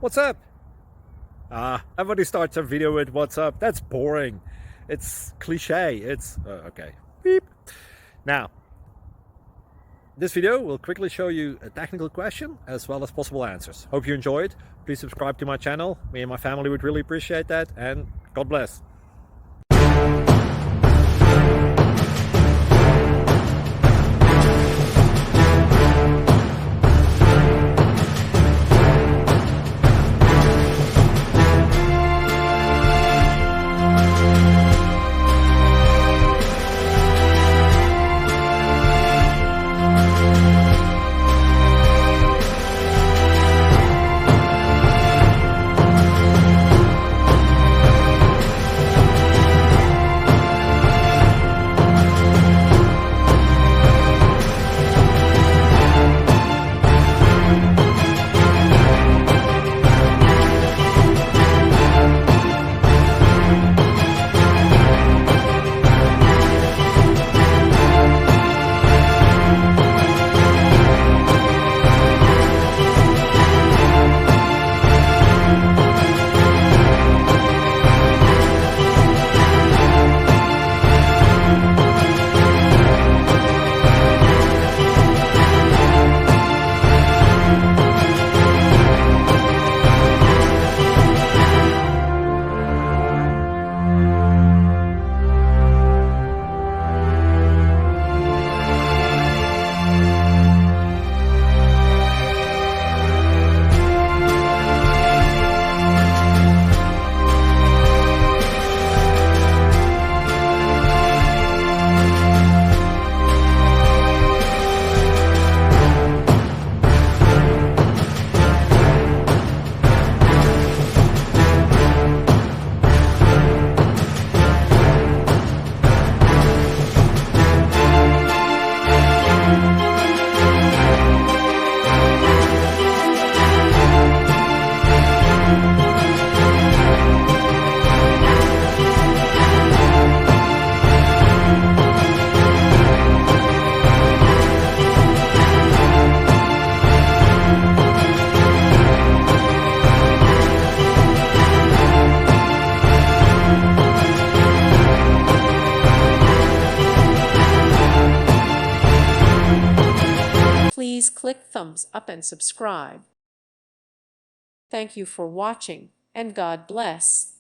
What's up? Everybody starts a video with what's up. That's boring. It's cliche. It's okay. Beep. Now, this video will quickly show you a technical question as well as possible answers. Hope you enjoyed. Please subscribe to my channel. Me and my family would really appreciate that. And God bless. Please click thumbs up and subscribe. Thank you for watching, and God bless.